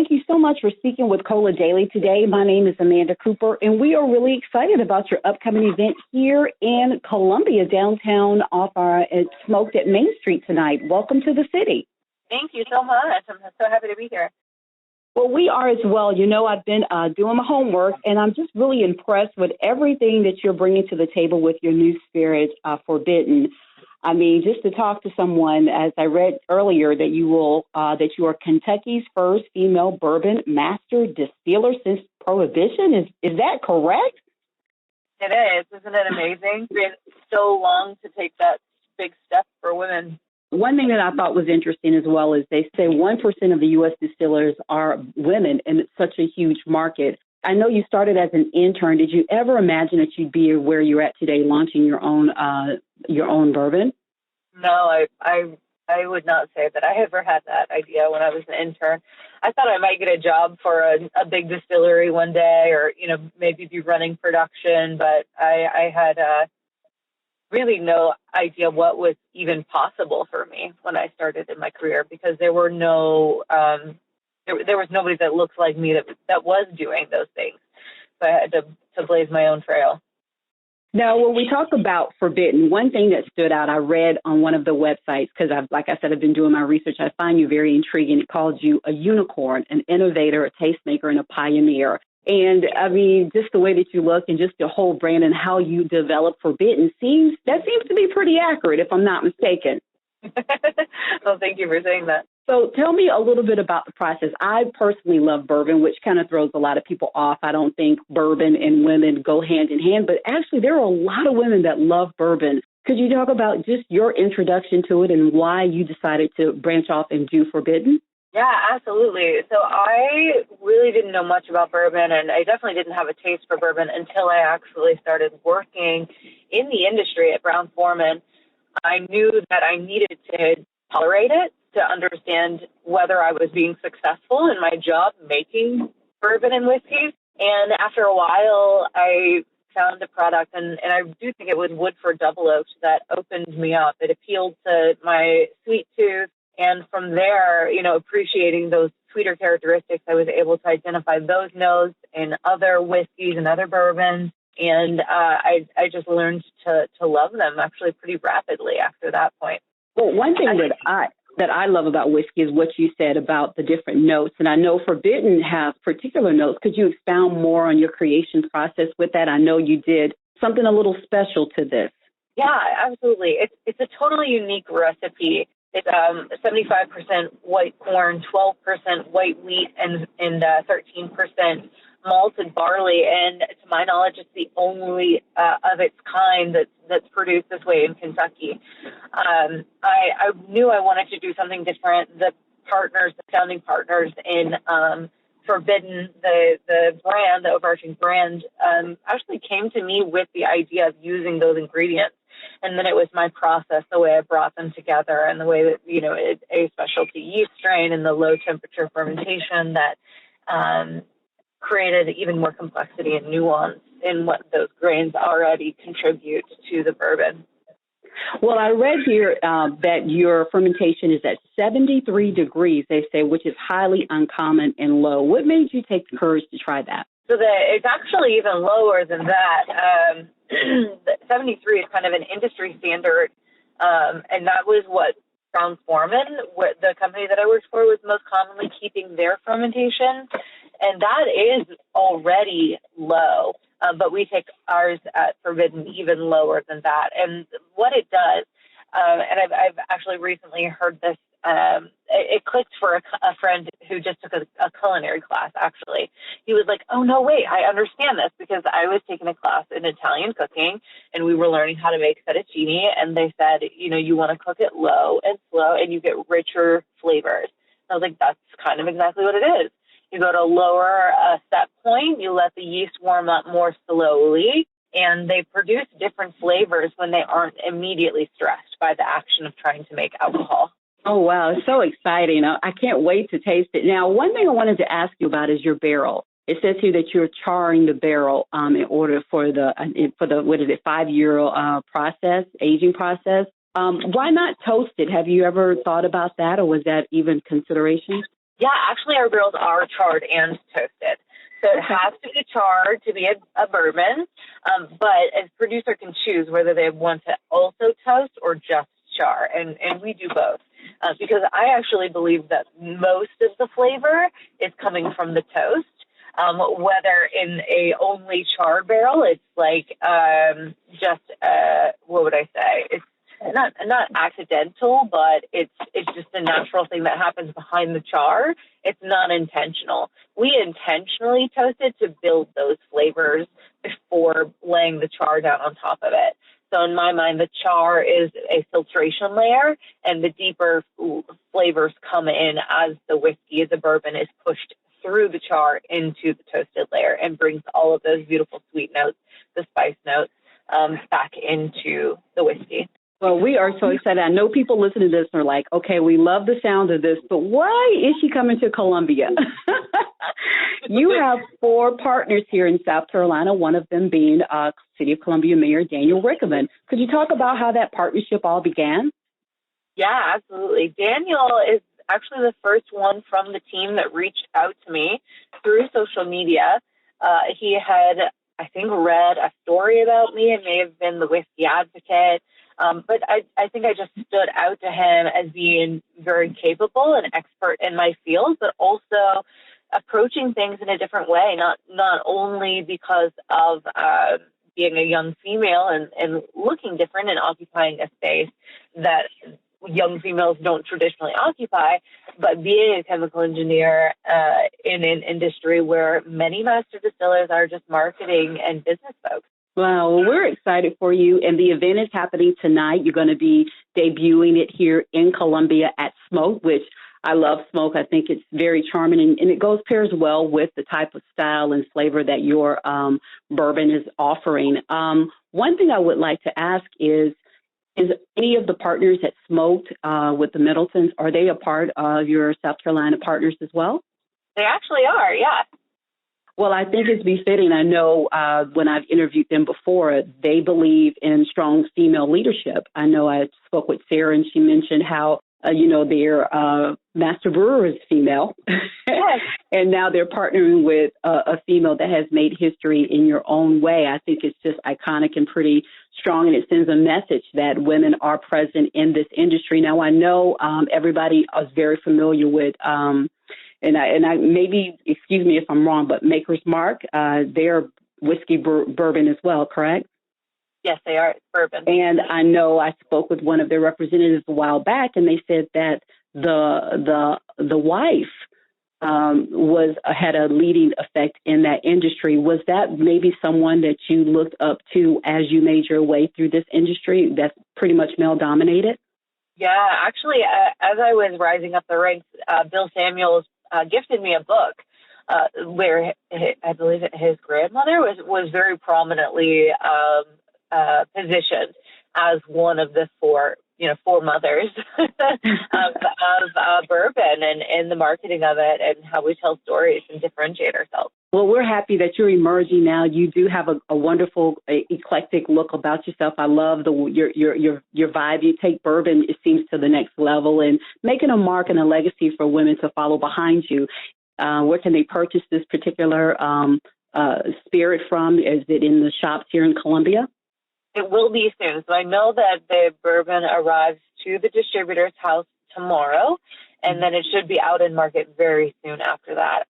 thank you so much for speaking with Cola Daily today. My name is Amanda Cooper, and we are really excited about your upcoming event here in Columbia, downtown off our Smoked at Main Street tonight. Welcome to the city. Thank you so much. I'm so happy to be here. Well, we are as well. You know, I've been doing my homework, and I'm just really impressed with everything that you're bringing to the table with your new spirit, Forbidden. I mean, just to talk to someone, as I read earlier, that you are Kentucky's first female bourbon master distiller since Prohibition. Is that correct? It is. Isn't it amazing? It's been so long to take that big step for women. One thing that I thought was interesting as well is they say 1% of the U.S. distillers are women, and it's such a huge market. I know you started as an intern. Did you ever imagine that you'd be where you're at today, launching your own bourbon? No, I would not say that I ever had that idea when I was an intern. I thought I might get a job for a big distillery one day, or maybe be running production. But I had really no idea what was even possible for me when I started in my career, because there were there was nobody that looked like me that was doing those things. So I had to blaze my own trail. Now, when we talk about Forbidden, one thing that stood out, I read on one of the websites, because like I said, I've been doing my research. I find you very intriguing. It called you a unicorn, an innovator, a tastemaker, and a pioneer. And I mean, just the way that you look and just your whole brand and how you develop Forbidden seems to be pretty accurate, if I'm not mistaken. Well, thank you for saying that. So tell me a little bit about the process. I personally love bourbon, which kind of throws a lot of people off. I don't think bourbon and women go hand in hand, but actually there are a lot of women that love bourbon. Could you talk about just your introduction to it and why you decided to branch off and do Forbidden? Yeah, absolutely. So I really didn't know much about bourbon, and I definitely didn't have a taste for bourbon until I actually started working in the industry at Brown-Forman. I knew that I needed to tolerate it to understand whether I was being successful in my job making bourbon and whiskeys. And after a while, I found a product, and I do think it was Woodford Double Oaked, that opened me up. It appealed to my sweet tooth. And from there, appreciating those sweeter characteristics, I was able to identify those notes in other whiskeys and other bourbons. And I just learned to love them actually pretty rapidly after that point. Well, one thing that I love about whiskey is what you said about the different notes. And I know Forbidden has particular notes. Could you expound more on your creation process with that? I know you did something a little special to this. Yeah, absolutely. It's a totally unique recipe. It's 75% white corn, 12% white wheat, and 13% malted barley. And to my knowledge, it's the only of its kind that's produced this way in Kentucky. I knew I wanted to do something different. The founding partners in Forbidden, the brand, the overarching brand, actually came to me with the idea of using those ingredients. And then it was my process, the way I brought them together, and the way that, a specialty yeast strain and the low temperature fermentation that created even more complexity and nuance in what those grains already contribute to the bourbon. Well, I read here that your fermentation is at 73 degrees, they say, which is highly uncommon and low. What made you take the courage to try that? So it's actually even lower than that. 73 is kind of an industry standard, and that was what Brown-Forman, the company that I worked for, was most commonly keeping their fermentation, and that is already low. But we take ours at Forbidden even lower than that. And what it does, and I've actually recently heard this, it clicked for a friend who just took a culinary class, actually. He was like, oh, no, wait, I understand this, because I was taking a class in Italian cooking, and we were learning how to make fettuccine, and they said, you want to cook it low and slow, and you get richer flavors. I was like, that's kind of exactly what it is. You go to a lower set point, you let the yeast warm up more slowly, and they produce different flavors when they aren't immediately stressed by the action of trying to make alcohol. Oh, wow. It's so exciting. I can't wait to taste it. Now, one thing I wanted to ask you about is your barrel. It says here that you're charring the barrel in order for the 5-year process, aging process. Why not toast it? Have you ever thought about that, or was that even consideration? Yeah, actually, our barrels are charred and toasted. So it has to be charred to be a bourbon, but a producer can choose whether they want to also toast or just char, and we do both. Because I actually believe that most of the flavor is coming from the toast. Whether in a only char barrel, it's like just what would I say? It's not accidental, but it's just a natural thing that happens behind the char. It's not intentional. We intentionally toasted to build those flavors before laying the char down on top of it. So in my mind, the char is a filtration layer, and the deeper flavors come in as the whiskey, the bourbon, is pushed through the char into the toasted layer and brings all of those beautiful sweet notes, the spice notes, back into the whiskey. Well, we are so excited. I know people listening to this are like, okay, we love the sound of this, but why is she coming to Columbia? You have 4 partners here in South Carolina, one of them being City of Columbia Mayor Daniel Rickman. Could you talk about how that partnership all began? Yeah, absolutely. Daniel is actually the first one from the team that reached out to me through social media. He had, I think, read a story about me. It may have been the Whiskey Advocate. But I think I just stood out to him as being very capable and expert in my field, but also approaching things in a different way, not only because of being a young female and looking different and occupying a space that young females don't traditionally occupy, but being a chemical engineer in an industry where many master distillers are just marketing and business folks. Well, we're excited for you, and the event is happening tonight. You're going to be debuting it here in Columbia at Smoke, which I love Smoke. I think it's very charming, and it pairs well with the type of style and flavor that your bourbon is offering. One thing I would like to ask is any of the partners at Smoked with the Middletons, are they a part of your South Carolina partners as well? They actually are, yeah. Well, I think it's befitting. I know when I've interviewed them before, they believe in strong female leadership. I know I spoke with Sarah, and she mentioned how, their master brewer is female. Yes. And now they're partnering with a female that has made history in your own way. I think it's just iconic and pretty strong, and it sends a message that women are present in this industry. Now, I know everybody is very familiar with and I maybe, excuse me if I'm wrong, but Maker's Mark, they're whiskey bourbon as well, correct? Yes, they are. It's bourbon. And I know I spoke with one of their representatives a while back, and they said that the wife had a leading effect in that industry. Was that maybe someone that you looked up to as you made your way through this industry that's pretty much male dominated? Yeah, actually, as I was rising up the ranks, Bill Samuels gifted me a book where I believe his grandmother was very prominently positioned as one of the four mothers of bourbon and the marketing of it and how we tell stories and differentiate ourselves. Well, we're happy that you're emerging now. You do have a wonderful, eclectic look about yourself. I love your vibe. You take bourbon, it seems, to the next level and making a mark and a legacy for women to follow behind you. Where can they purchase this particular spirit from? Is it in the shops here in Columbia? It will be soon. So I know that the bourbon arrives to the distributor's house tomorrow, and then it should be out in market very soon after that.